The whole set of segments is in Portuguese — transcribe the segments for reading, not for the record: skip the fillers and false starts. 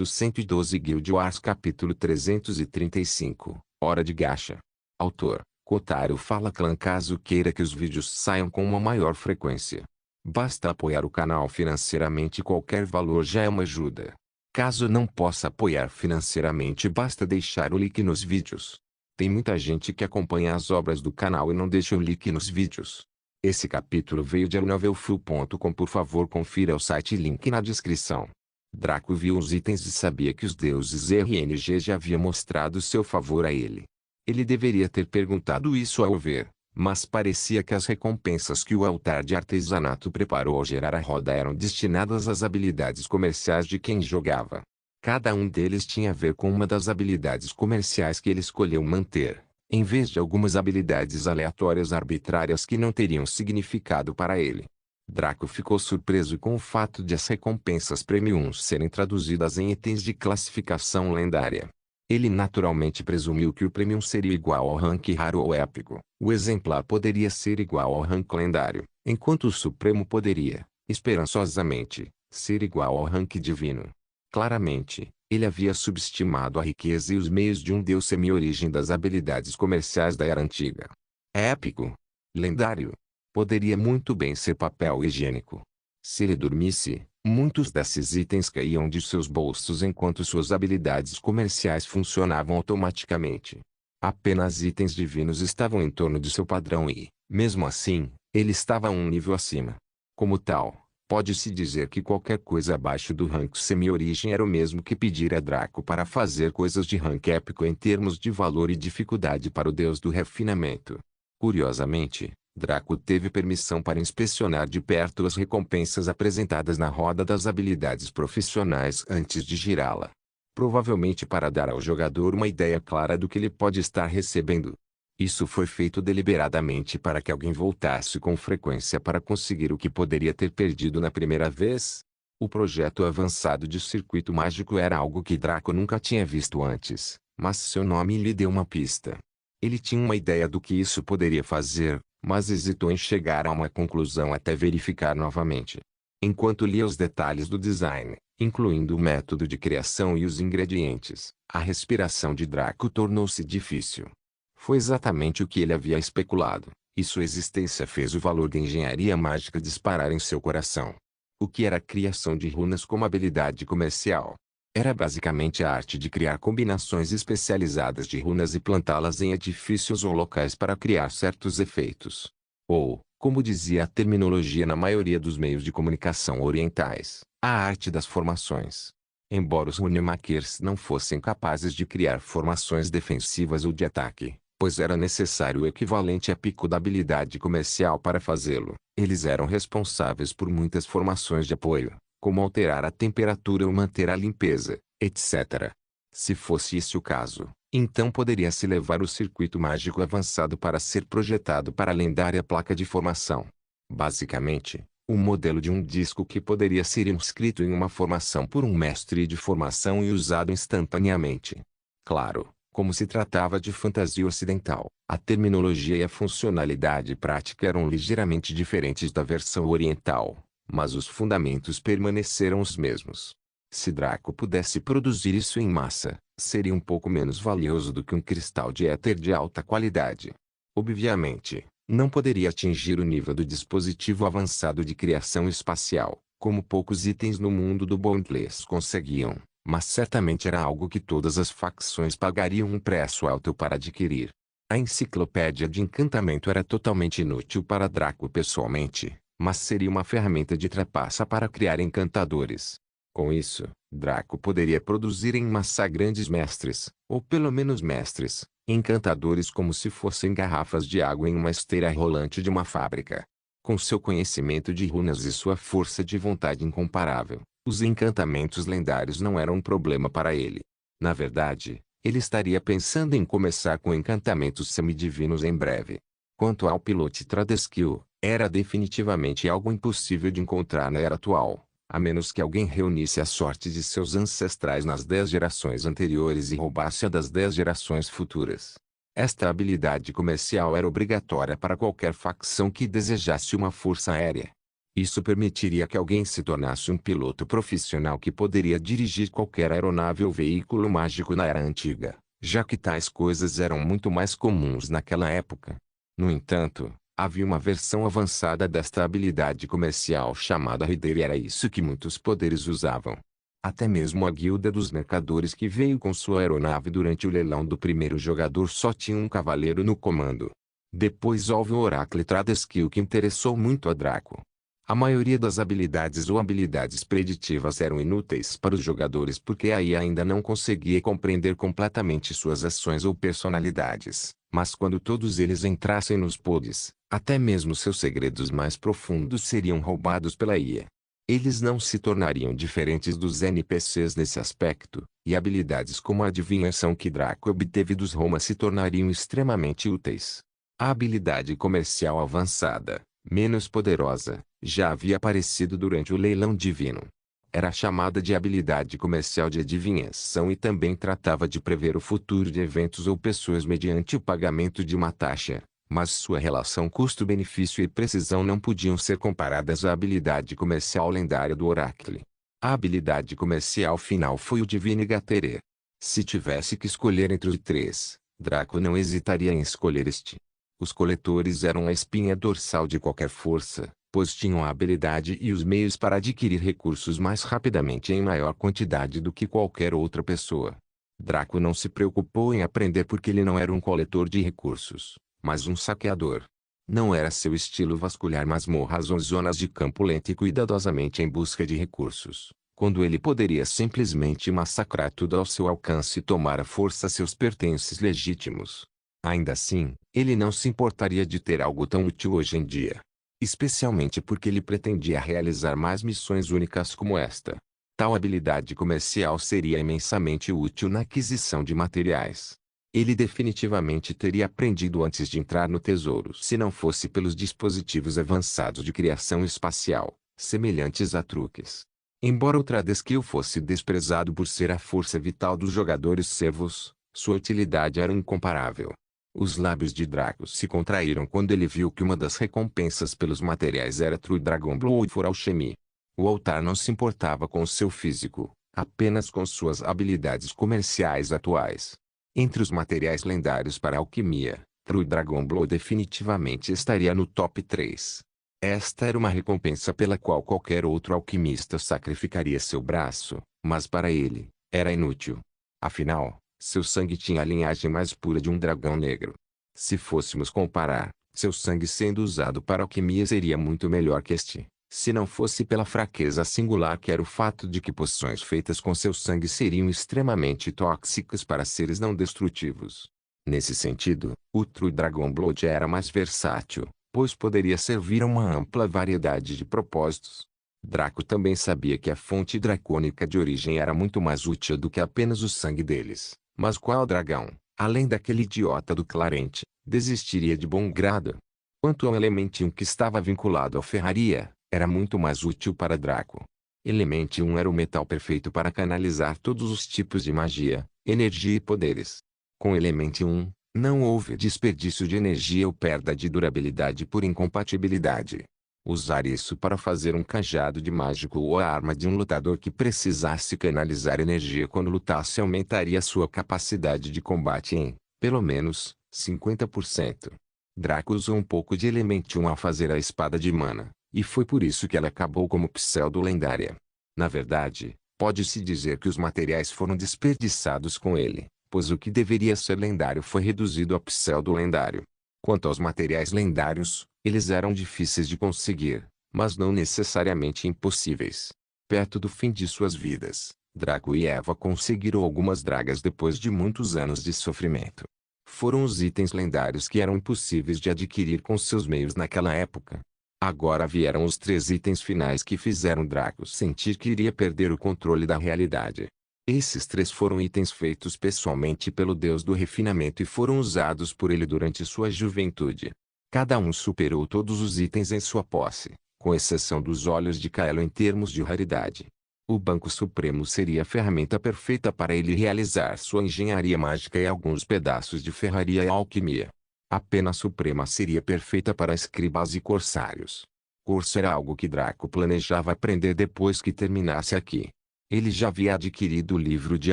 112 Guild Wars Capítulo 335 Hora de Gacha. Autor: Kotaro Fala Clan. Caso queira que os vídeos saiam com uma maior frequência, basta apoiar o canal financeiramente. Qualquer valor já é uma ajuda. Caso não possa apoiar financeiramente, basta deixar o link nos vídeos. Tem muita gente que acompanha as obras do canal e não deixa o link nos vídeos. Esse capítulo veio de novelfull.com. Por favor, confira o site, link na descrição. Draco viu os itens e sabia que os deuses RNG já haviam mostrado seu favor a ele. Ele deveria ter perguntado isso ao ver, mas parecia que as recompensas que o altar de artesanato preparou ao gerar a roda eram destinadas às habilidades comerciais de quem jogava. Cada um deles tinha a ver com uma das habilidades comerciais que ele escolheu manter, em vez de algumas habilidades aleatórias arbitrárias que não teriam significado para ele. Draco ficou surpreso com o fato de as recompensas Premium serem traduzidas em itens de classificação lendária. Ele naturalmente presumiu que o Premium seria igual ao rank raro ou épico. O exemplar poderia ser igual ao rank lendário, enquanto o Supremo poderia, esperançosamente, ser igual ao rank divino. Claramente, ele havia subestimado a riqueza e os meios de um deus semi-origem das habilidades comerciais da Era Antiga. Épico. Lendário. Poderia muito bem ser papel higiênico. Se ele dormisse, muitos desses itens caíam de seus bolsos enquanto suas habilidades comerciais funcionavam automaticamente. Apenas itens divinos estavam em torno de seu padrão e, mesmo assim, ele estava um nível acima. Como tal, pode-se dizer que qualquer coisa abaixo do rank semi-origem era o mesmo que pedir a Draco para fazer coisas de rank épico em termos de valor e dificuldade para o deus do refinamento. Curiosamente, Draco teve permissão para inspecionar de perto as recompensas apresentadas na roda das habilidades profissionais antes de girá-la. Provavelmente para dar ao jogador uma ideia clara do que ele pode estar recebendo. Isso foi feito deliberadamente para que alguém voltasse com frequência para conseguir o que poderia ter perdido na primeira vez. O projeto avançado de circuito mágico era algo que Draco nunca tinha visto antes, mas seu nome lhe deu uma pista. Ele tinha uma ideia do que isso poderia fazer, mas hesitou em chegar a uma conclusão até verificar novamente. Enquanto lia os detalhes do design, incluindo o método de criação e os ingredientes, a respiração de Draco tornou-se difícil. Foi exatamente o que ele havia especulado, e sua existência fez o valor da engenharia mágica disparar em seu coração. O que era a criação de runas como habilidade comercial? Era basicamente a arte de criar combinações especializadas de runas e plantá-las em edifícios ou locais para criar certos efeitos. Ou, como dizia a terminologia na maioria dos meios de comunicação orientais, a arte das formações. Embora os runemakers não fossem capazes de criar formações defensivas ou de ataque, pois era necessário o equivalente épico da habilidade comercial para fazê-lo, eles eram responsáveis por muitas formações de apoio, como alterar a temperatura ou manter a limpeza, etc. Se fosse esse o caso, então poderia-se levar o circuito mágico avançado para ser projetado para a lendária placa de formação. Basicamente, um modelo de um disco que poderia ser inscrito em uma formação por um mestre de formação e usado instantaneamente. Claro, como se tratava de fantasia ocidental, a terminologia e a funcionalidade prática eram ligeiramente diferentes da versão oriental, mas os fundamentos permaneceram os mesmos. Se Draco pudesse produzir isso em massa, seria um pouco menos valioso do que um cristal de éter de alta qualidade. Obviamente, não poderia atingir o nível do dispositivo avançado de criação espacial, como poucos itens no mundo do Boundless conseguiam, mas certamente era algo que todas as facções pagariam um preço alto para adquirir. A enciclopédia de encantamento era totalmente inútil para Draco pessoalmente, mas seria uma ferramenta de trapaça para criar encantadores. Com isso, Draco poderia produzir em massa grandes mestres, ou pelo menos mestres, encantadores como se fossem garrafas de água em uma esteira rolante de uma fábrica. Com seu conhecimento de runas e sua força de vontade incomparável, os encantamentos lendários não eram um problema para ele. Na verdade, ele estaria pensando em começar com encantamentos semidivinos em breve. Quanto ao pilote Tradeskill, era definitivamente algo impossível de encontrar na era atual, a menos que alguém reunisse a sorte de seus ancestrais nas 10 gerações anteriores e roubasse a das 10 gerações futuras. Esta habilidade comercial era obrigatória para qualquer facção que desejasse uma força aérea. Isso permitiria que alguém se tornasse um piloto profissional que poderia dirigir qualquer aeronave ou veículo mágico na era antiga, já que tais coisas eram muito mais comuns naquela época. No entanto, havia uma versão avançada desta habilidade comercial chamada Rider e era isso que muitos poderes usavam. Até mesmo a guilda dos mercadores que veio com sua aeronave durante o leilão do primeiro jogador só tinha um cavaleiro no comando. Depois houve o Oracle Trade Skill que interessou muito a Draco. A maioria das habilidades ou habilidades preditivas eram inúteis para os jogadores porque a IA ainda não conseguia compreender completamente suas ações ou personalidades, mas quando todos eles entrassem nos pods, até mesmo seus segredos mais profundos seriam roubados pela IA. Eles não se tornariam diferentes dos NPCs nesse aspecto, e habilidades como a adivinhação que Draco obteve dos Roma se tornariam extremamente úteis. A habilidade comercial avançada, menos poderosa, já havia aparecido durante o leilão divino. Era chamada de habilidade comercial de adivinhação e também tratava de prever o futuro de eventos ou pessoas mediante o pagamento de uma taxa. Mas sua relação custo-benefício e precisão não podiam ser comparadas à habilidade comercial lendária do Oracle. A habilidade comercial final foi o Divine Gatere. Se tivesse que escolher entre os três, Draco não hesitaria em escolher este. Os coletores eram a espinha dorsal de qualquer força, pois tinham a habilidade e os meios para adquirir recursos mais rapidamente e em maior quantidade do que qualquer outra pessoa. Draco não se preocupou em aprender porque ele não era um coletor de recursos, mas um saqueador. Não era seu estilo vasculhar masmorras ou zonas de campo lento e cuidadosamente em busca de recursos, quando ele poderia simplesmente massacrar tudo ao seu alcance e tomar à força seus pertences legítimos. Ainda assim, ele não se importaria de ter algo tão útil hoje em dia. Especialmente porque ele pretendia realizar mais missões únicas como esta. Tal habilidade comercial seria imensamente útil na aquisição de materiais. Ele definitivamente teria aprendido antes de entrar no tesouro se não fosse pelos dispositivos avançados de criação espacial, semelhantes a truques. Embora o Trade Skill fosse desprezado por ser a força vital dos jogadores servos, sua utilidade era incomparável. Os lábios de Draco se contraíram quando ele viu que uma das recompensas pelos materiais era True Dragon Blow for Alchemy. O altar não se importava com seu físico, apenas com suas habilidades comerciais atuais. Entre os materiais lendários para alquimia, True Dragon Blow definitivamente estaria no top 3. Esta era uma recompensa pela qual qualquer outro alquimista sacrificaria seu braço, mas para ele, era inútil. Afinal, seu sangue tinha a linhagem mais pura de um dragão negro. Se fôssemos comparar, seu sangue sendo usado para alquimia seria muito melhor que este, se não fosse pela fraqueza singular que era o fato de que poções feitas com seu sangue seriam extremamente tóxicas para seres não destrutivos. Nesse sentido, o True Dragon Blood era mais versátil, pois poderia servir a uma ampla variedade de propósitos. Draco também sabia que a fonte dracônica de origem era muito mais útil do que apenas o sangue deles. Mas qual dragão, além daquele idiota do Clarente, desistiria de bom grado? Quanto ao Elementium que estava vinculado à ferraria, era muito mais útil para Draco. Elementium era o metal perfeito para canalizar todos os tipos de magia, energia e poderes. Com Elementium, não houve desperdício de energia ou perda de durabilidade por incompatibilidade. Usar isso para fazer um cajado de mágico ou a arma de um lutador que precisasse canalizar energia quando lutasse aumentaria sua capacidade de combate em, pelo menos, 50%. Draco usou um pouco de Elementium ao fazer a espada de mana, e foi por isso que ela acabou como pseudo-lendária. Na verdade, pode-se dizer que os materiais foram desperdiçados com ele, pois o que deveria ser lendário foi reduzido a pseudo-lendário. Quanto aos materiais lendários, eles eram difíceis de conseguir, mas não necessariamente impossíveis. Perto do fim de suas vidas, Draco e Eva conseguiram algumas dragas depois de muitos anos de sofrimento. Foram os itens lendários que eram impossíveis de adquirir com seus meios naquela época. Agora vieram os 3 itens finais que fizeram Draco sentir que iria perder o controle da realidade. Esses 3 foram itens feitos pessoalmente pelo Deus do Refinamento e foram usados por ele durante sua juventude. Cada um superou todos os itens em sua posse, com exceção dos olhos de Kaelo em termos de raridade. O Banco Supremo seria a ferramenta perfeita para ele realizar sua engenharia mágica e alguns pedaços de ferraria e alquimia. A Pena Suprema seria perfeita para escribas e corsários. curso era algo que Draco planejava aprender depois que terminasse aqui. Ele já havia adquirido o livro de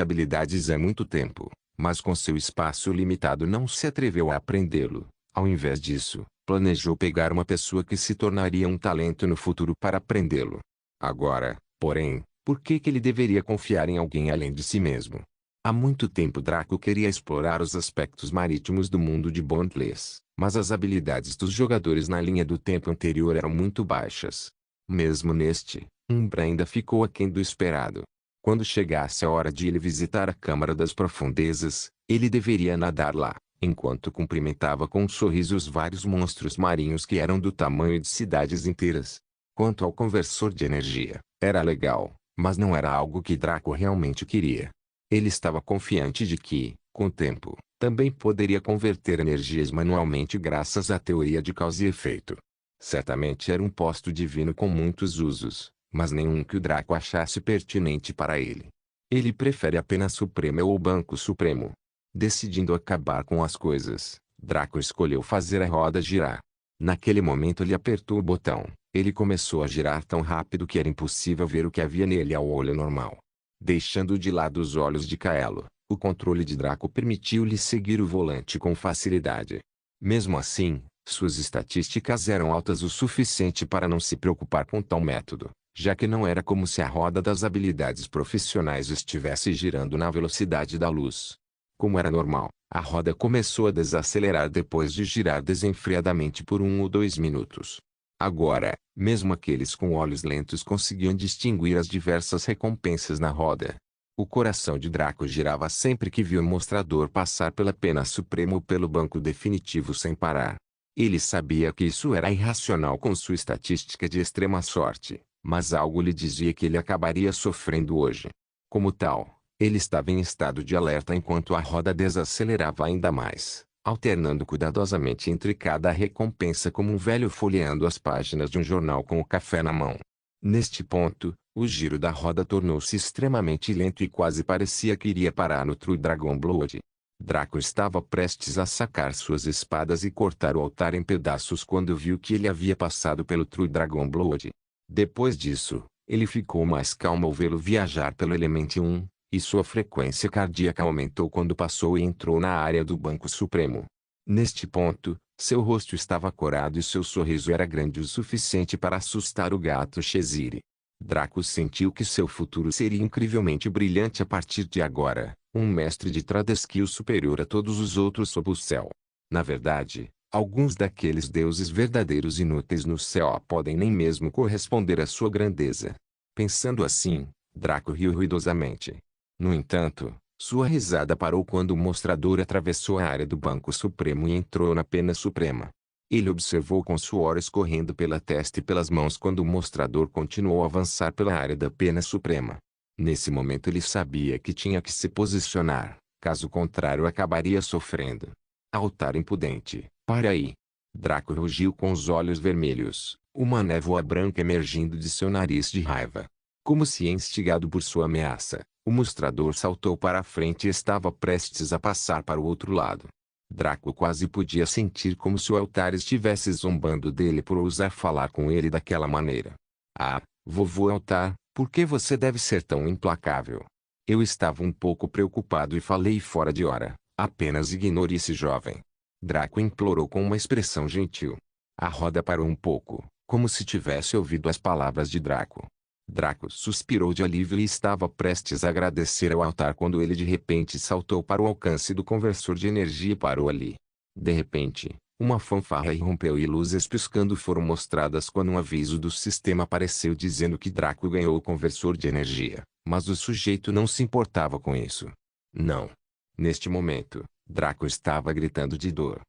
habilidades há muito tempo, mas com seu espaço limitado não se atreveu a aprendê-lo. Ao invés disso, planejou pegar uma pessoa que se tornaria um talento no futuro para aprendê-lo. Agora, porém, por que ele deveria confiar em alguém além de si mesmo? Há muito tempo Draco queria explorar os aspectos marítimos do mundo de Bondless, mas as habilidades dos jogadores na linha do tempo anterior eram muito baixas. Mesmo neste, Umbra ainda ficou aquém do esperado. Quando chegasse a hora de ele visitar a Câmara das Profundezas, ele deveria nadar lá, enquanto cumprimentava com um sorriso os vários monstros marinhos que eram do tamanho de cidades inteiras. Quanto ao conversor de energia, era legal, mas não era algo que Draco realmente queria. Ele estava confiante de que, com o tempo, também poderia converter energias manualmente graças à teoria de causa e efeito. Certamente era um posto divino com muitos usos, mas nenhum que o Draco achasse pertinente para ele. Ele prefere a Pena Suprema ou o Banco Supremo. Decidindo acabar com as coisas, Draco escolheu fazer a roda girar. Naquele momento ele apertou o botão. Ele começou a girar tão rápido que era impossível ver o que havia nele ao olho normal. Deixando de lado os olhos de Kaelo, o controle de Draco permitiu-lhe seguir o volante com facilidade. Mesmo assim, suas estatísticas eram altas o suficiente para não se preocupar com tal método, já que não era como se a roda das habilidades profissionais estivesse girando na velocidade da luz. Como era normal, a roda começou a desacelerar depois de girar desenfreadamente por 1 ou 2 minutos. Agora, mesmo aqueles com olhos lentos conseguiam distinguir as diversas recompensas na roda. O coração de Draco girava sempre que via o mostrador passar pela Pena Suprema ou pelo Banco Definitivo sem parar. Ele sabia que isso era irracional com sua estatística de extrema sorte, mas algo lhe dizia que ele acabaria sofrendo hoje. Como tal, ele estava em estado de alerta enquanto a roda desacelerava ainda mais, alternando cuidadosamente entre cada recompensa como um velho folheando as páginas de um jornal com o café na mão. Neste ponto, o giro da roda tornou-se extremamente lento e quase parecia que iria parar no True Dragon Blood. Draco estava prestes a sacar suas espadas e cortar o altar em pedaços quando viu que ele havia passado pelo True Dragon Blood. Depois disso, ele ficou mais calmo ao vê-lo viajar pelo Element 1, e sua frequência cardíaca aumentou quando passou e entrou na área do Banco Supremo. Neste ponto, seu rosto estava corado e seu sorriso era grande o suficiente para assustar o gato Chezire. Draco sentiu que seu futuro seria incrivelmente brilhante a partir de agora, um mestre de Tradeskill superior a todos os outros sob o céu. Na verdade, alguns daqueles deuses verdadeiros inúteis no céu podem nem mesmo corresponder à sua grandeza. Pensando assim, Draco riu ruidosamente. No entanto, sua risada parou quando o mostrador atravessou a área do Banco Supremo e entrou na Pena Suprema. Ele observou com suor escorrendo pela testa e pelas mãos quando o mostrador continuou a avançar pela área da Pena Suprema. Nesse momento ele sabia que tinha que se posicionar, caso contrário acabaria sofrendo. Altar impudente, para aí! Draco rugiu com os olhos vermelhos, uma névoa branca emergindo de seu nariz de raiva. Como se instigado por sua ameaça, o mostrador saltou para a frente e estava prestes a passar para o outro lado. Draco quase podia sentir como se o altar estivesse zombando dele por ousar falar com ele daquela maneira. Ah, vovô Altar, por que você deve ser tão implacável? Eu estava um pouco preocupado e falei fora de hora. Apenas ignore esse jovem. Draco implorou com uma expressão gentil. A roda parou um pouco, como se tivesse ouvido as palavras de Draco. Draco suspirou de alívio e estava prestes a agradecer ao altar quando ele de repente saltou para o alcance do conversor de energia e parou ali. De repente, uma fanfarra irrompeu e luzes piscando foram mostradas quando um aviso do sistema apareceu dizendo que Draco ganhou o conversor de energia, mas o sujeito não se importava com isso. Não. Neste momento, Draco estava gritando de dor.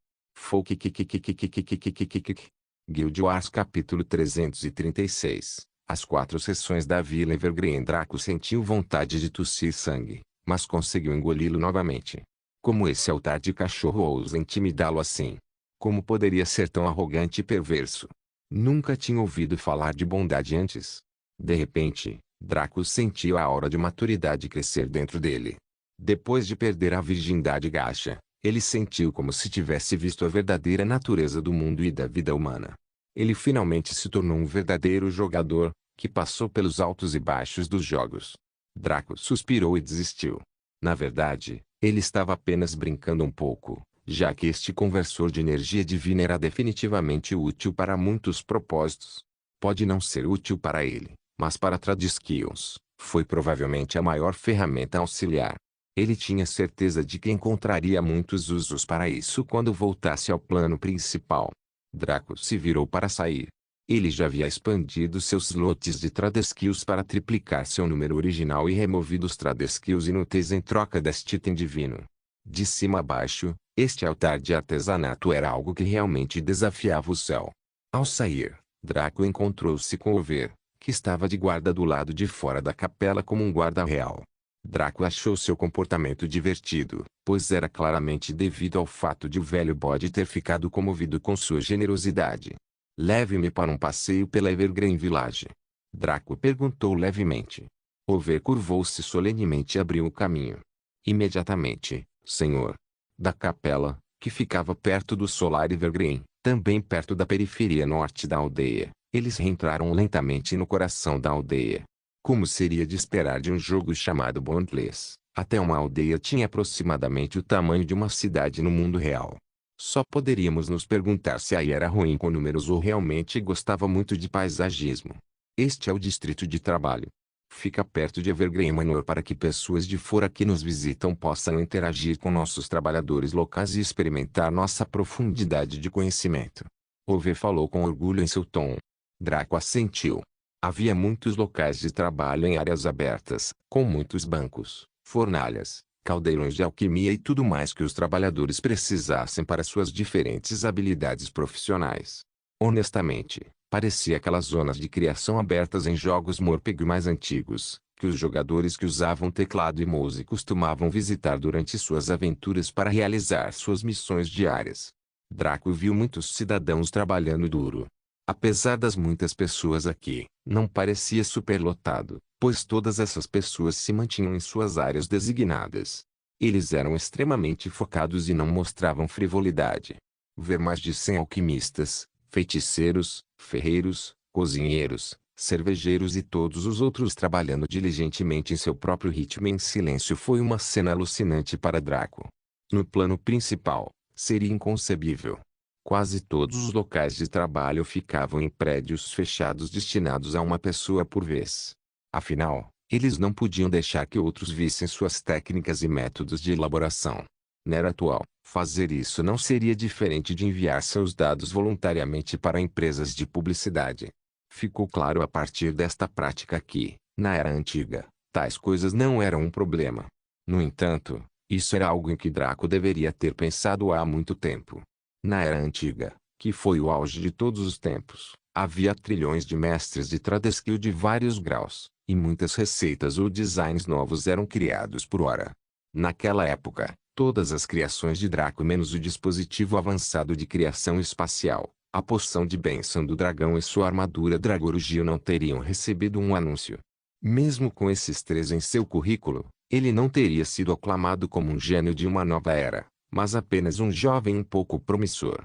Guild Wars capítulo 336. As 4 sessões da Vila Evergreen. Draco sentiu vontade de tossir sangue, mas conseguiu engoli-lo novamente. Como esse altar de cachorro ousa intimidá-lo assim? Como poderia ser tão arrogante e perverso? Nunca tinha ouvido falar de bondade antes. De repente, Draco sentiu a aura de maturidade crescer dentro dele. Depois de perder a virgindade gacha, ele sentiu como se tivesse visto a verdadeira natureza do mundo e da vida humana. Ele finalmente se tornou um verdadeiro jogador, que passou pelos altos e baixos dos jogos. Draco suspirou e desistiu. Na verdade, ele estava apenas brincando um pouco, já que este conversor de energia divina era definitivamente útil para muitos propósitos. Pode não ser útil para ele, mas para Tradiskills, foi provavelmente a maior ferramenta auxiliar. Ele tinha certeza de que encontraria muitos usos para isso quando voltasse ao plano principal. Draco se virou para sair. Ele já havia expandido seus slots de Tradiskills para triplicar seu número original e removido os Tradiskills inúteis em troca deste item divino. De cima a baixo, este altar de artesanato era algo que realmente desafiava o céu. Ao sair, Draco encontrou-se com Over, que estava de guarda do lado de fora da capela como um guarda real. Draco achou seu comportamento divertido, pois era claramente devido ao fato de o velho bode ter ficado comovido com sua generosidade. Leve-me para um passeio pela Evergreen Village. Draco perguntou levemente. Over curvou-se solenemente e abriu o caminho. Imediatamente, senhor. Da capela, que ficava perto do Solar Evergreen, também perto da periferia norte da aldeia, eles reentraram lentamente no coração da aldeia. Como seria de esperar de um jogo chamado Bondless, até uma aldeia tinha aproximadamente o tamanho de uma cidade no mundo real. Só poderíamos nos perguntar se aí era ruim com números ou realmente gostava muito de paisagismo. Este é o distrito de trabalho. Fica perto de Evergreen Manor para que pessoas de fora que nos visitam possam interagir com nossos trabalhadores locais e experimentar nossa profundidade de conhecimento. Over falou com orgulho em seu tom. Draco assentiu. Havia muitos locais de trabalho em áreas abertas, com muitos bancos, fornalhas, caldeirões de alquimia e tudo mais que os trabalhadores precisassem para suas diferentes habilidades profissionais. Honestamente, parecia aquelas zonas de criação abertas em jogos Morpg mais antigos, que os jogadores que usavam teclado e mouse costumavam visitar durante suas aventuras para realizar suas missões diárias. Draco viu muitos cidadãos trabalhando duro. Apesar das muitas pessoas aqui, não parecia superlotado, pois todas essas pessoas se mantinham em suas áreas designadas. Eles eram extremamente focados e não mostravam frivolidade. Ver mais de 100 alquimistas, feiticeiros, ferreiros, cozinheiros, cervejeiros e todos os outros trabalhando diligentemente em seu próprio ritmo e em silêncio foi uma cena alucinante para Draco. No plano principal, seria inconcebível. Quase todos os locais de trabalho ficavam em prédios fechados destinados a uma pessoa por vez. Afinal, eles não podiam deixar que outros vissem suas técnicas e métodos de elaboração. Na era atual, fazer isso não seria diferente de enviar seus dados voluntariamente para empresas de publicidade. Ficou claro a partir desta prática que, na era antiga, tais coisas não eram um problema. No entanto, isso era algo em que Draco deveria ter pensado há muito tempo. Na era antiga, que foi o auge de todos os tempos, havia trilhões de mestres de Tradiskill de vários graus, e muitas receitas ou designs novos eram criados por hora. Naquela época, todas as criações de Draco menos o dispositivo avançado de criação espacial, a poção de bênção do dragão e sua armadura Dragorugil não teriam recebido um anúncio. Mesmo com esses três em seu currículo, ele não teria sido aclamado como um gênio de uma nova era, mas apenas um jovem um pouco promissor.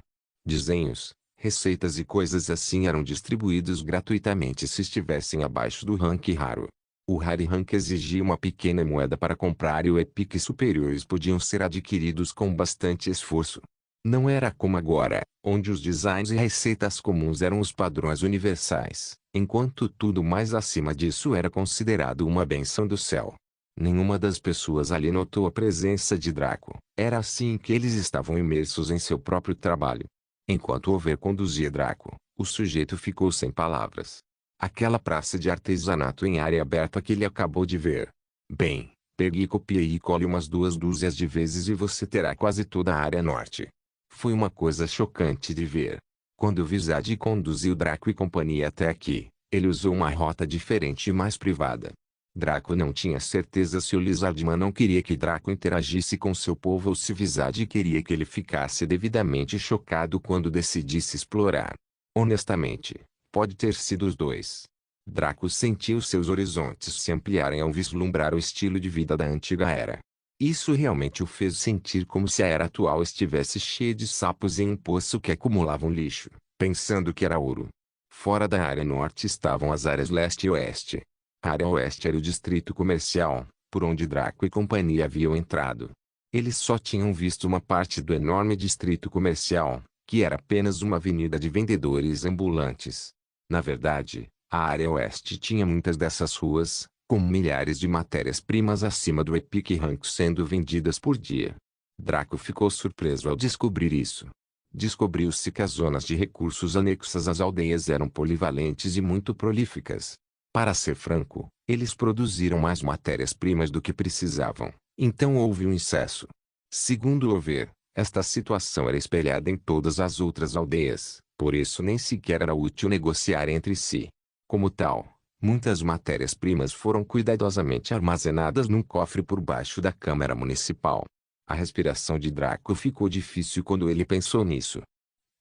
Desenhos, receitas e coisas assim eram distribuídos gratuitamente se estivessem abaixo do rank raro. O Rare Rank exigia uma pequena moeda para comprar e o Epic superiores podiam ser adquiridos com bastante esforço. Não era como agora, onde os designs e receitas comuns eram os padrões universais, enquanto tudo mais acima disso era considerado uma bênção do céu. Nenhuma das pessoas ali notou a presença de Draco. Era assim que eles estavam imersos em seu próprio trabalho. Enquanto Over conduzia Draco, o sujeito ficou sem palavras. Aquela praça de artesanato em área aberta que ele acabou de ver. Bem, pegue e copie e cole umas 2 dúzias de vezes e você terá quase toda a área norte. Foi uma coisa chocante de ver. Quando o Visage conduziu Draco e companhia até aqui, ele usou uma rota diferente e mais privada. Draco não tinha certeza se o Lizardman não queria que Draco interagisse com seu povo ou se Visage queria que ele ficasse devidamente chocado quando decidisse explorar. Honestamente, pode ter sido os dois. Draco sentiu seus horizontes se ampliarem ao vislumbrar o estilo de vida da antiga era. Isso realmente o fez sentir como se a era atual estivesse cheia de sapos em um poço que acumulavam lixo. pensando que era ouro. Fora da área norte estavam as áreas leste e oeste. A área oeste era o distrito comercial, por onde Draco e companhia haviam entrado. Eles só tinham visto uma parte do enorme distrito comercial, que era apenas uma avenida de vendedores ambulantes. Na verdade, a área oeste tinha muitas dessas ruas, com milhares de matérias-primas acima do Epic Rank sendo vendidas por dia. Draco ficou surpreso ao descobrir isso. Descobriu-se que as zonas de recursos anexas às aldeias eram polivalentes e muito prolíficas. Para ser franco, eles produziram mais matérias-primas do que precisavam, então houve um excesso. Segundo Over, esta situação era espelhada em todas as outras aldeias, por isso nem sequer era útil negociar entre si. Como tal, muitas matérias-primas foram cuidadosamente armazenadas num cofre por baixo da Câmara Municipal. A respiração de Draco ficou difícil quando ele pensou nisso.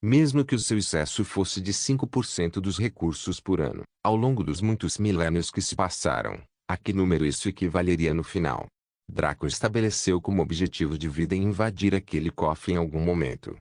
Mesmo que o seu excesso fosse de 5% dos recursos por ano, ao longo dos muitos milênios que se passaram, a que número isso equivaleria no final? Draco estabeleceu como objetivo de vida invadir aquele cofre em algum momento.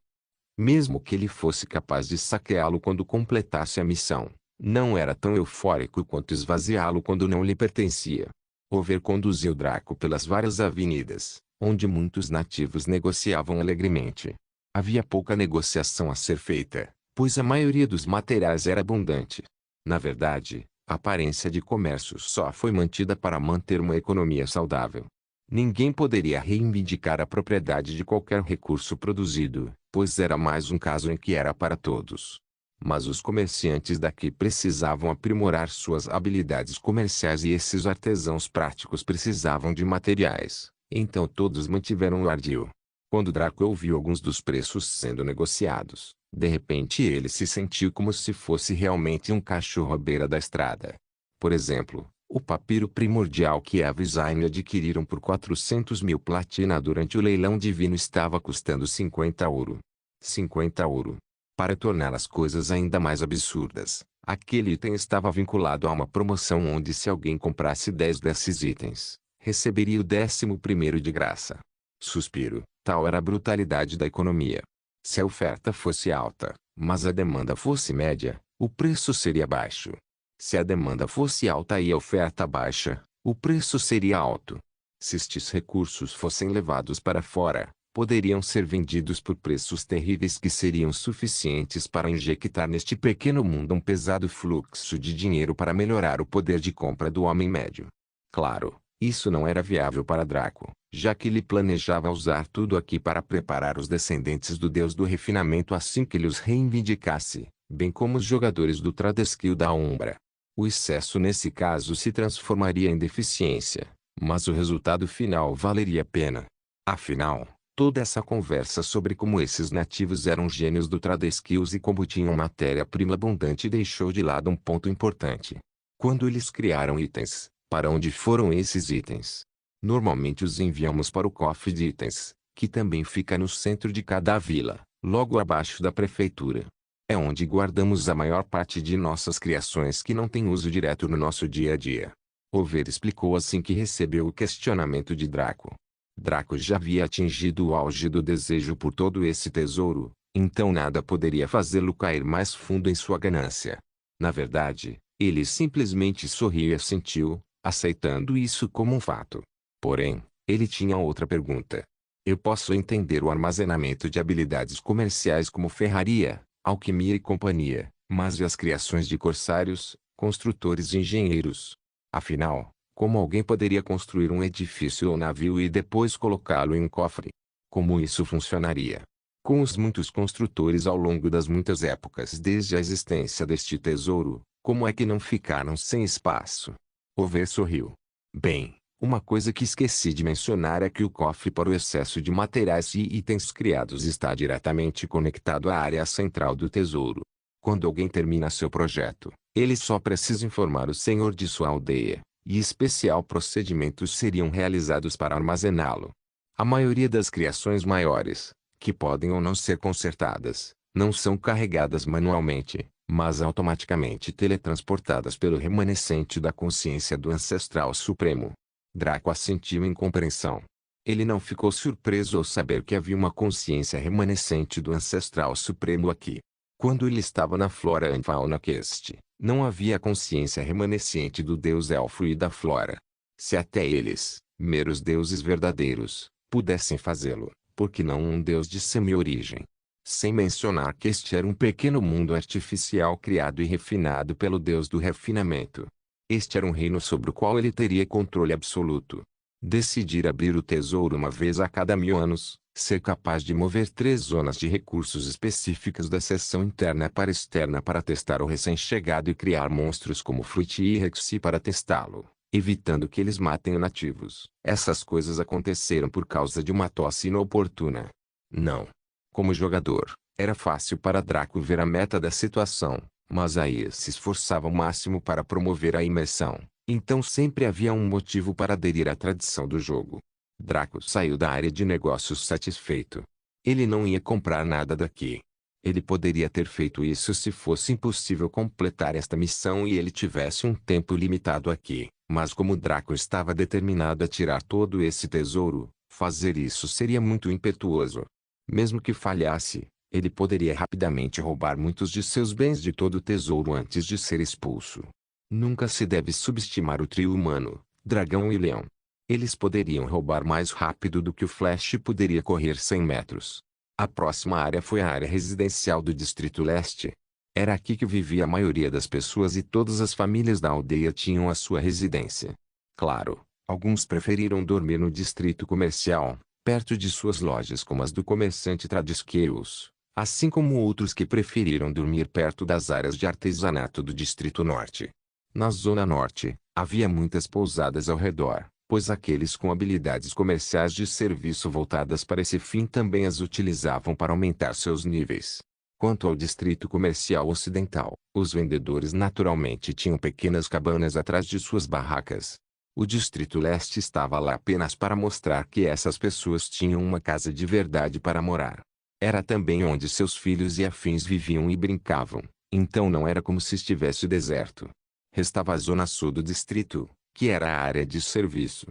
Mesmo que ele fosse capaz de saqueá-lo quando completasse a missão, não era tão eufórico quanto esvaziá-lo quando não lhe pertencia. Over conduziu Draco pelas várias avenidas, onde muitos nativos negociavam alegremente. Havia pouca negociação a ser feita, pois a maioria dos materiais era abundante. Na verdade, a aparência de comércio só foi mantida para manter uma economia saudável. Ninguém poderia reivindicar a propriedade de qualquer recurso produzido, pois era mais um caso em que era para todos. Mas os comerciantes daqui precisavam aprimorar suas habilidades comerciais e esses artesãos práticos precisavam de materiais, então todos mantiveram o ardil. Quando Draco ouviu alguns dos preços sendo negociados, de repente ele se sentiu como se fosse realmente um cachorro à beira da estrada. Por exemplo, o papiro primordial que Eva e Zayn adquiriram por 400.000 platina durante o leilão divino estava custando 50 ouro. 50 ouro. Para tornar as coisas ainda mais absurdas, aquele item estava vinculado a uma promoção onde se alguém comprasse 10 desses itens, receberia o 11º de graça. Suspiro, tal era a brutalidade da economia. Se a oferta fosse alta, mas a demanda fosse média, o preço seria baixo. Se a demanda fosse alta e a oferta baixa, o preço seria alto. Se estes recursos fossem levados para fora, poderiam ser vendidos por preços terríveis que seriam suficientes para injetar neste pequeno mundo um pesado fluxo de dinheiro para melhorar o poder de compra do homem médio. Claro, isso não era viável para Draco, já que ele planejava usar tudo aqui para preparar os descendentes do deus do refinamento assim que ele os reivindicasse, bem como os jogadores do Tradesquil da Umbra. O excesso nesse caso se transformaria em deficiência, mas o resultado final valeria a pena. Afinal, toda essa conversa sobre como esses nativos eram gênios do Tradesquils e como tinham matéria-prima abundante deixou de lado um ponto importante. Quando eles criaram itens, para onde foram esses itens? Normalmente os enviamos para o cofre de itens, que também fica no centro de cada vila, logo abaixo da prefeitura. É onde guardamos a maior parte de nossas criações que não têm uso direto no nosso dia a dia. Over explicou assim que recebeu o questionamento de Draco. Draco já havia atingido o auge do desejo por todo esse tesouro, então nada poderia fazê-lo cair mais fundo em sua ganância. Na verdade, ele simplesmente sorriu e assentiu, aceitando isso como um fato. Porém, ele tinha outra pergunta. Eu posso entender o armazenamento de habilidades comerciais como ferraria, alquimia e companhia, mas e as criações de corsários, construtores e engenheiros? Afinal, como alguém poderia construir um edifício ou navio e depois colocá-lo em um cofre? Como isso funcionaria? Com os muitos construtores ao longo das muitas épocas desde a existência deste tesouro, como é que não ficaram sem espaço? Over sorriu. Bem, uma coisa que esqueci de mencionar é que o cofre para o excesso de materiais e itens criados está diretamente conectado à área central do tesouro. Quando alguém termina seu projeto, ele só precisa informar o senhor de sua aldeia, e especial procedimentos seriam realizados para armazená-lo. A maioria das criações maiores, que podem ou não ser consertadas, não são carregadas manualmente, mas automaticamente teletransportadas pelo remanescente da consciência do Ancestral Supremo. Draco assentiu em compreensão. Ele não ficou surpreso ao saber que havia uma consciência remanescente do Ancestral Supremo aqui. Quando ele estava na Flora and Fauna Quest, não havia consciência remanescente do deus elfo e da flora. Se até eles, meros deuses verdadeiros, pudessem fazê-lo, por que não um deus de semi-origem? Sem mencionar que este era um pequeno mundo artificial criado e refinado pelo deus do refinamento. Este era um reino sobre o qual ele teria controle absoluto. Decidir abrir o tesouro uma vez a cada 1000 anos, ser capaz de mover 3 zonas de recursos específicas da seção interna para externa para testar o recém-chegado e criar monstros como Fruit e Rexy para testá-lo, evitando que eles matem os nativos. Essas coisas aconteceram por causa de uma tosse inoportuna. Não. Como jogador, era fácil para Draco ver a meta da situação, mas aí se esforçava ao máximo para promover a imersão. Então sempre havia um motivo para aderir à tradição do jogo. Draco saiu da área de negócios satisfeito. Ele não ia comprar nada daqui. Ele poderia ter feito isso se fosse impossível completar esta missão e ele tivesse um tempo limitado aqui, mas como Draco estava determinado a tirar todo esse tesouro, fazer isso seria muito impetuoso. Mesmo que falhasse, ele poderia rapidamente roubar muitos de seus bens de todo o tesouro antes de ser expulso. Nunca se deve subestimar o trio humano, dragão e leão. Eles poderiam roubar mais rápido do que o Flash poderia correr 100 metros. A próxima área foi a área residencial do Distrito Leste. Era aqui que vivia a maioria das pessoas e todas as famílias da aldeia tinham a sua residência. Claro, alguns preferiram dormir no Distrito Comercial, perto de suas lojas como as do comerciante Tradesqueiros, assim como outros que preferiram dormir perto das áreas de artesanato do Distrito Norte. Na Zona Norte, havia muitas pousadas ao redor, pois aqueles com habilidades comerciais de serviço voltadas para esse fim também as utilizavam para aumentar seus níveis. Quanto ao Distrito Comercial Ocidental, os vendedores naturalmente tinham pequenas cabanas atrás de suas barracas. O Distrito Leste estava lá apenas para mostrar que essas pessoas tinham uma casa de verdade para morar. Era também onde seus filhos e afins viviam e brincavam, então não era como se estivesse deserto. Restava a zona sul do distrito, que era a área de serviço.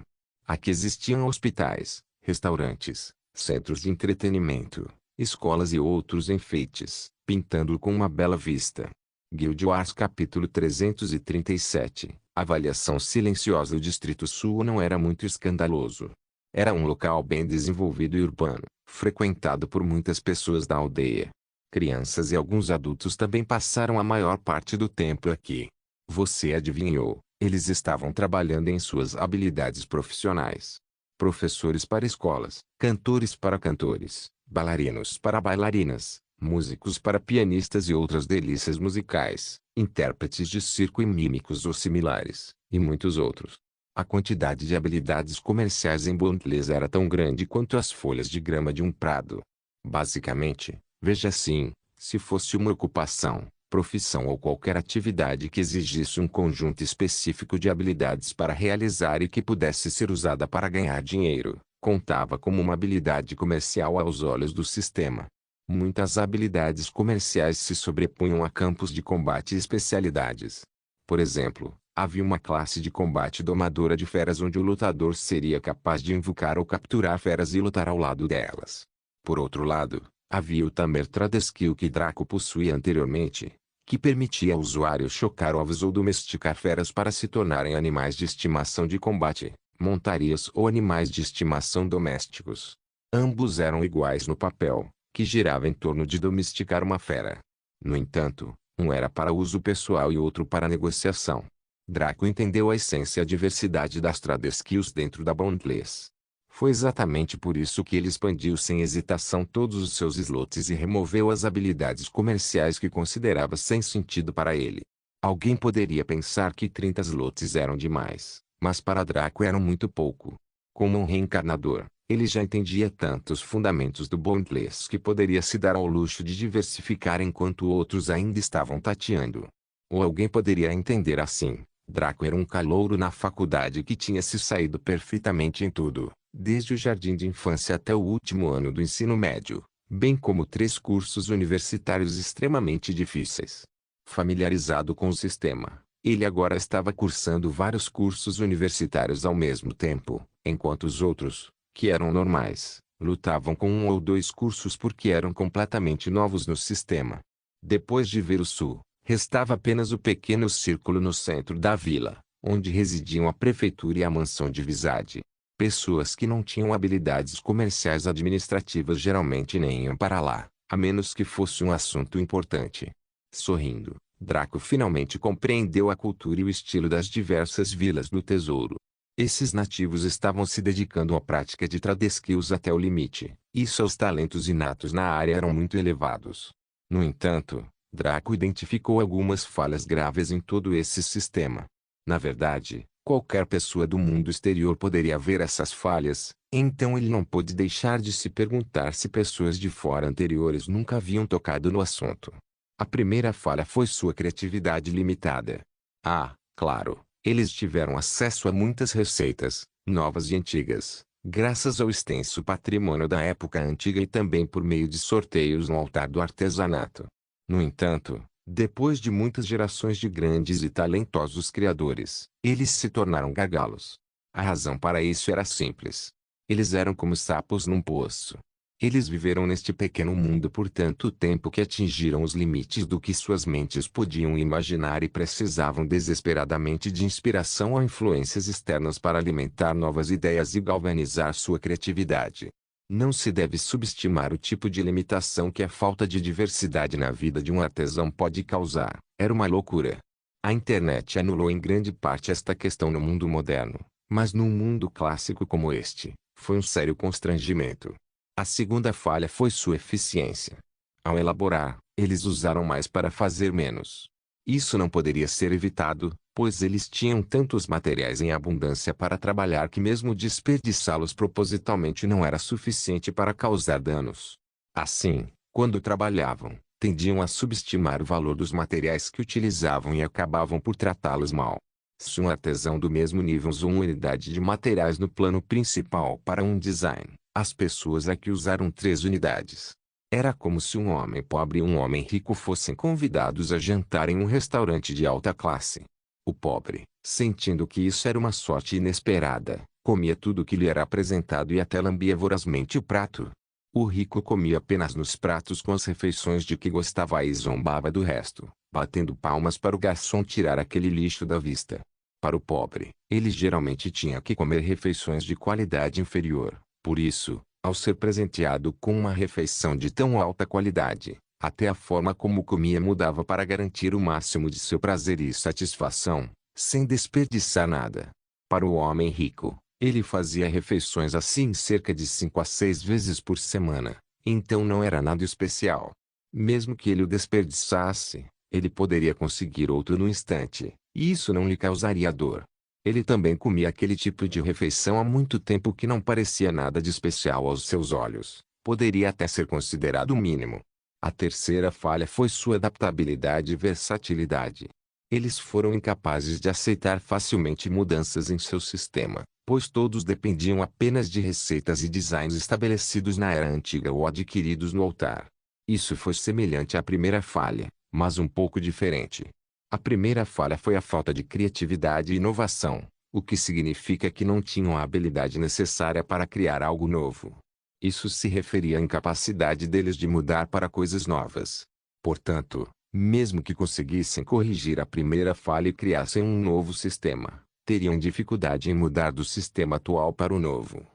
Aqui existiam hospitais, restaurantes, centros de entretenimento, escolas e outros enfeites, pintando-o com uma bela vista. Guild Wars capítulo 337. Avaliação silenciosa. O Distrito Sul não era muito escandaloso. Era um local bem desenvolvido e urbano, frequentado por muitas pessoas da aldeia. Crianças e alguns adultos também passaram a maior parte do tempo aqui. Você adivinhou, eles estavam trabalhando em suas habilidades profissionais. Professores para escolas, cantores para cantores, bailarinos para bailarinas, músicos para pianistas e outras delícias musicais, intérpretes de circo e mímicos ou similares, e muitos outros. A quantidade de habilidades comerciais em Bondless era tão grande quanto as folhas de grama de um prado. Basicamente, veja assim, se fosse uma ocupação, profissão ou qualquer atividade que exigisse um conjunto específico de habilidades para realizar e que pudesse ser usada para ganhar dinheiro, contava como uma habilidade comercial aos olhos do sistema. Muitas habilidades comerciais se sobrepunham a campos de combate e especialidades. Por exemplo, havia uma classe de combate domadora de feras onde o lutador seria capaz de invocar ou capturar feras e lutar ao lado delas. Por outro lado, havia o Tamer Tradeskill que Draco possuía anteriormente, que permitia ao usuário chocar ovos ou domesticar feras para se tornarem animais de estimação de combate, montarias ou animais de estimação domésticos. Ambos eram iguais no papel, que girava em torno de domesticar uma fera. No entanto, um era para uso pessoal e outro para negociação. Draco entendeu a essência e a diversidade das Tradeskills dentro da Bondless. Foi exatamente por isso que ele expandiu sem hesitação todos os seus slots e removeu as habilidades comerciais que considerava sem sentido para ele. Alguém poderia pensar que 30 slots eram demais, mas para Draco eram muito pouco. Como um reencarnador, ele já entendia tanto os fundamentos do Bondless que poderia se dar ao luxo de diversificar enquanto outros ainda estavam tateando. Ou alguém poderia entender assim: Draco era um calouro na faculdade que tinha se saído perfeitamente em tudo, desde o jardim de infância até o último ano do ensino médio, bem como 3 cursos universitários extremamente difíceis. Familiarizado com o sistema, ele agora estava cursando vários cursos universitários ao mesmo tempo, enquanto os outros, que eram normais, lutavam com 1 ou 2 cursos porque eram completamente novos no sistema. Depois de ver o sul, restava apenas o pequeno círculo no centro da vila, onde residiam a prefeitura e a mansão de Visade. Pessoas que não tinham habilidades comerciais administrativas geralmente nem iam para lá, a menos que fosse um assunto importante. Sorrindo, Draco finalmente compreendeu a cultura e o estilo das diversas vilas do tesouro. Esses nativos estavam se dedicando à prática de trade skills até o limite, e seus talentos inatos na área eram muito elevados. No entanto, Draco identificou algumas falhas graves em todo esse sistema. Na verdade, qualquer pessoa do mundo exterior poderia ver essas falhas, então ele não pôde deixar de se perguntar se pessoas de fora anteriores nunca haviam tocado no assunto. A primeira falha foi sua criatividade limitada. Ah, claro, eles tiveram acesso a muitas receitas, novas e antigas, graças ao extenso patrimônio da época antiga e também por meio de sorteios no altar do artesanato. No entanto, depois de muitas gerações de grandes e talentosos criadores, eles se tornaram gargalos. A razão para isso era simples. Eles eram como sapos num poço. Eles viveram neste pequeno mundo por tanto tempo que atingiram os limites do que suas mentes podiam imaginar e precisavam desesperadamente de inspiração ou influências externas para alimentar novas ideias e galvanizar sua criatividade. Não se deve subestimar o tipo de limitação que a falta de diversidade na vida de um artesão pode causar. Era uma loucura. A internet anulou em grande parte esta questão no mundo moderno, mas num mundo clássico como este, foi um sério constrangimento. A segunda falha foi sua eficiência. Ao elaborar, eles usaram mais para fazer menos. Isso não poderia ser evitado, pois eles tinham tantos materiais em abundância para trabalhar que mesmo desperdiçá-los propositalmente não era suficiente para causar danos. Assim, quando trabalhavam, tendiam a subestimar o valor dos materiais que utilizavam e acabavam por tratá-los mal. Se um artesão do mesmo nível usou uma unidade de materiais no plano principal para um design, as pessoas aqui usaram 3 unidades. Era como se um homem pobre e um homem rico fossem convidados a jantar em um restaurante de alta classe. O pobre, sentindo que isso era uma sorte inesperada, comia tudo que lhe era apresentado e até lambia vorazmente o prato. O rico comia apenas nos pratos com as refeições de que gostava e zombava do resto, batendo palmas para o garçom tirar aquele lixo da vista. Para o pobre, ele geralmente tinha que comer refeições de qualidade inferior. Por isso, ao ser presenteado com uma refeição de tão alta qualidade, até a forma como comia mudava para garantir o máximo de seu prazer e satisfação, sem desperdiçar nada. Para o homem rico, ele fazia refeições assim cerca de 5 a 6 vezes por semana, então não era nada especial. Mesmo que ele o desperdiçasse, ele poderia conseguir outro no instante, e isso não lhe causaria dor. Ele também comia aquele tipo de refeição há muito tempo que não parecia nada de especial aos seus olhos. Poderia até ser considerado o mínimo. A terceira falha foi sua adaptabilidade e versatilidade. Eles foram incapazes de aceitar facilmente mudanças em seu sistema, pois todos dependiam apenas de receitas e designs estabelecidos na era antiga ou adquiridos no altar. Isso foi semelhante à primeira falha, mas um pouco diferente. A primeira falha foi a falta de criatividade e inovação, o que significa que não tinham a habilidade necessária para criar algo novo. Isso se referia à incapacidade deles de mudar para coisas novas. Portanto, mesmo que conseguissem corrigir a primeira falha e criassem um novo sistema, teriam dificuldade em mudar do sistema atual para o novo.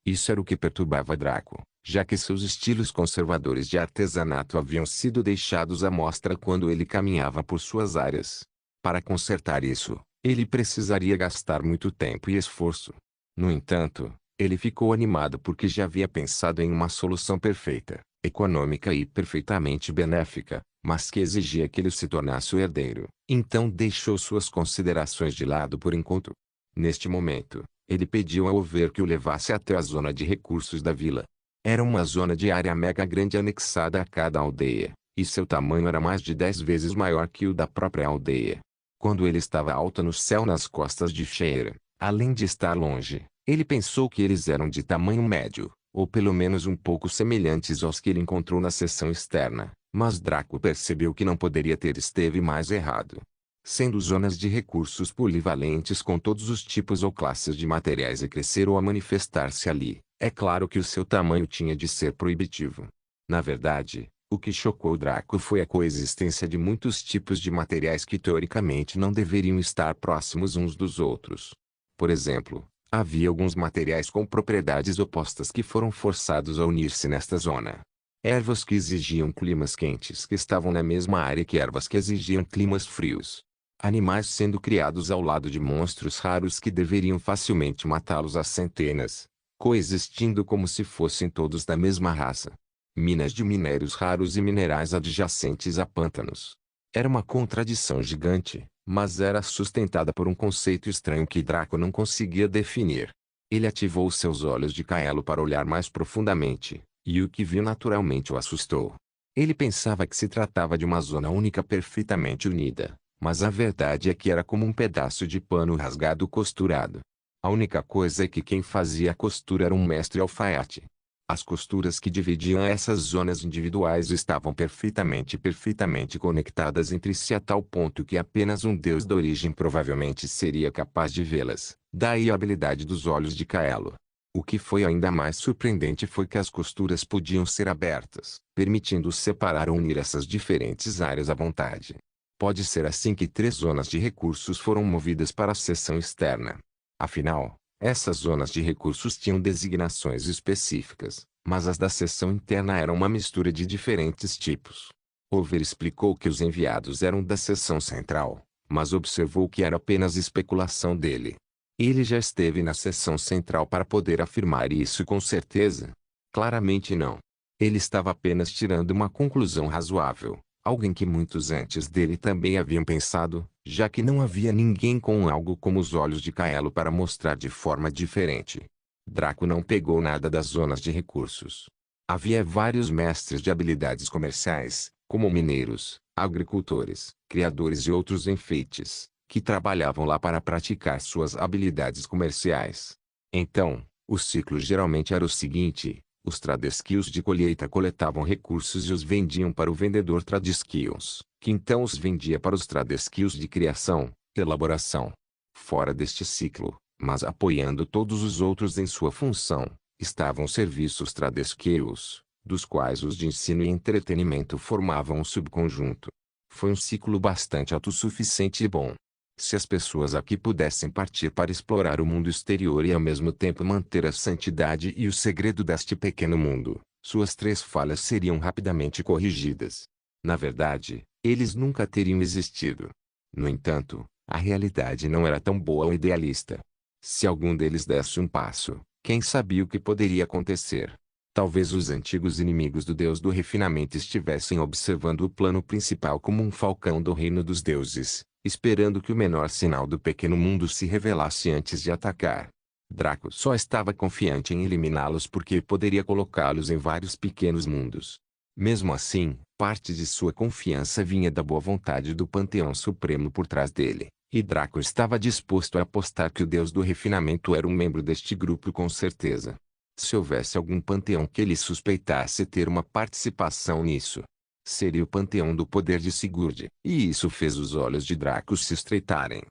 Isso era o que perturbava Draco, já que seus estilos conservadores de artesanato haviam sido deixados à mostra quando ele caminhava por suas áreas. Para consertar isso, ele precisaria gastar muito tempo e esforço. No entanto, ele ficou animado porque já havia pensado em uma solução perfeita, econômica e perfeitamente benéfica, mas que exigia que ele se tornasse o herdeiro. Então deixou suas considerações de lado por enquanto. Neste momento, ele pediu ao Over que o levasse até a zona de recursos da vila. Era uma zona de área mega grande anexada a cada aldeia, e seu tamanho era mais de 10 vezes maior que o da própria aldeia. Quando ele estava alto no céu nas costas de Sheer, além de estar longe, ele pensou que eles eram de tamanho médio, ou pelo menos um pouco semelhantes aos que ele encontrou na seção externa, mas Draco percebeu que não poderia ter esteve mais errado. Sendo zonas de recursos polivalentes com todos os tipos ou classes de materiais a crescer ou a manifestar-se ali, é claro que o seu tamanho tinha de ser proibitivo. Na verdade, O que chocou Draco foi a coexistência de muitos tipos de materiais que teoricamente não deveriam estar próximos uns dos outros. Por exemplo, havia alguns materiais com propriedades opostas que foram forçados a unir-se nesta zona. Ervas que exigiam climas quentes que estavam na mesma área que ervas que exigiam climas frios. Animais sendo criados ao lado de monstros raros que deveriam facilmente matá-los às centenas, coexistindo como se fossem todos da mesma raça. Minas de minérios raros e minerais adjacentes a pântanos. Era uma contradição gigante, mas era sustentada por um conceito estranho que Draco não conseguia definir. Ele ativou seus olhos de Kaelo para olhar mais profundamente, e o que viu naturalmente o assustou. Ele pensava que se tratava de uma zona única perfeitamente unida, mas a verdade é que era como um pedaço de pano rasgado costurado. A única coisa é que quem fazia a costura era um mestre alfaiate. As costuras que dividiam essas zonas individuais estavam perfeitamente conectadas entre si a tal ponto que apenas um deus da origem provavelmente seria capaz de vê-las. Daí a habilidade dos olhos de Kaelo. O que foi ainda mais surpreendente foi que as costuras podiam ser abertas, permitindo separar ou unir essas diferentes áreas à vontade. Pode ser assim que 3 zonas de recursos foram movidas para a seção externa. Afinal, essas zonas de recursos tinham designações específicas, mas as da seção interna eram uma mistura de diferentes tipos. Over explicou que os enviados eram da seção central, mas observou que era apenas especulação dele. Ele já esteve na seção central para poder afirmar isso com certeza? Claramente não. Ele estava apenas tirando uma conclusão razoável, alguém que muitos antes dele também haviam pensado, já que não havia ninguém com algo como os olhos de Kaelo para mostrar de forma diferente. Draco não pegou nada das zonas de recursos. Havia vários mestres de habilidades comerciais, como mineiros, agricultores, criadores e outros enfeites, que trabalhavam lá para praticar suas habilidades comerciais. Então, o ciclo geralmente era o seguinte: os Tradeskills de colheita coletavam recursos e os vendiam para o vendedor Tradeskills, que então os vendia para os Tradeskills de criação, elaboração. Fora deste ciclo, mas apoiando todos os outros em sua função, estavam os serviços Tradeskills, dos quais os de ensino e entretenimento formavam um subconjunto. Foi um ciclo bastante autossuficiente e bom. Se as pessoas aqui pudessem partir para explorar o mundo exterior e ao mesmo tempo manter a santidade e o segredo deste pequeno mundo, suas 3 falhas seriam rapidamente corrigidas. Na verdade, eles nunca teriam existido. No entanto, a realidade não era tão boa ou idealista. Se algum deles desse um passo, quem sabia o que poderia acontecer? Talvez os antigos inimigos do Deus do refinamento estivessem observando o plano principal como um falcão do reino dos deuses, esperando que o menor sinal do pequeno mundo se revelasse antes de atacar. Draco só estava confiante em eliminá-los porque poderia colocá-los em vários pequenos mundos. Mesmo assim, parte de sua confiança vinha da boa vontade do Panteão Supremo por trás dele, e Draco estava disposto a apostar que o Deus do refinamento era um membro deste grupo com certeza. Se houvesse algum panteão que ele suspeitasse ter uma participação nisso, seria o panteão do poder de Sigurd, e isso fez os olhos de Draco se estreitarem.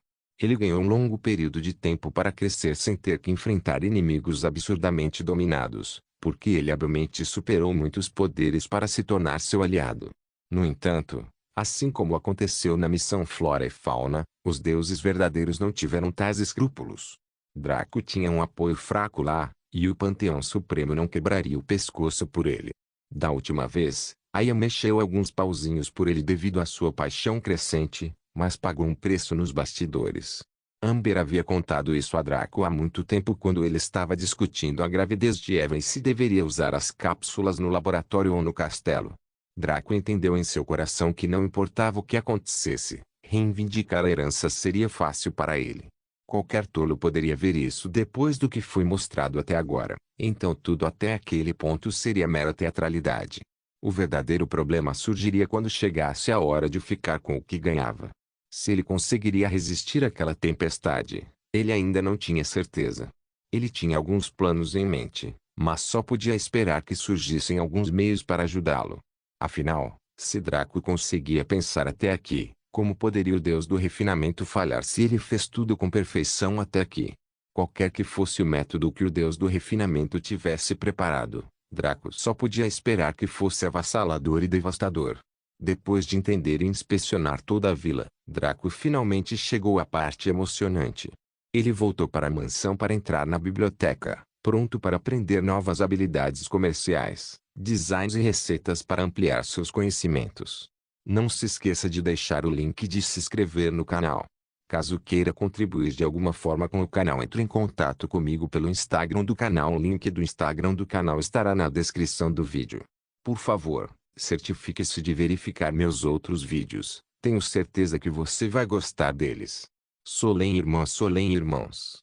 Ele ganhou um longo período de tempo para crescer sem ter que enfrentar inimigos absurdamente dominados, porque ele habilmente superou muitos poderes para se tornar seu aliado. No entanto, assim como aconteceu na missão Flora e Fauna, os deuses verdadeiros não tiveram tais escrúpulos. Draco tinha um apoio fraco lá, e o Panteão Supremo não quebraria o pescoço por ele. Da última vez, Aya mexeu alguns pauzinhos por ele devido à sua paixão crescente, mas pagou um preço nos bastidores. Amber havia contado isso a Draco há muito tempo quando ele estava discutindo a gravidez de Eva e se deveria usar as cápsulas no laboratório ou no castelo. Draco entendeu em seu coração que não importava o que acontecesse, reivindicar a herança seria fácil para ele. Qualquer tolo poderia ver isso depois do que foi mostrado até agora, então tudo até aquele ponto seria mera teatralidade. O verdadeiro problema surgiria quando chegasse a hora de ficar com o que ganhava. Se ele conseguiria resistir àquela tempestade, ele ainda não tinha certeza. Ele tinha alguns planos em mente, mas só podia esperar que surgissem alguns meios para ajudá-lo. Afinal, se Draco conseguia pensar até aqui, como poderia o Deus do refinamento falhar se ele fez tudo com perfeição até aqui? Qualquer que fosse o método que o Deus do refinamento tivesse preparado, Draco só podia esperar que fosse avassalador e devastador. Depois de entender e inspecionar toda a vila, Draco finalmente chegou à parte emocionante. Ele voltou para a mansão para entrar na biblioteca, pronto para aprender novas habilidades comerciais, designs e receitas para ampliar seus conhecimentos. Não se esqueça de deixar o link de se inscrever no canal. Caso queira contribuir de alguma forma com o canal, entre em contato comigo pelo Instagram do canal. O link do Instagram do canal estará na descrição do vídeo. Por favor, certifique-se de verificar meus outros vídeos. Tenho certeza que você vai gostar deles. Solem irmãs, Solem irmãos.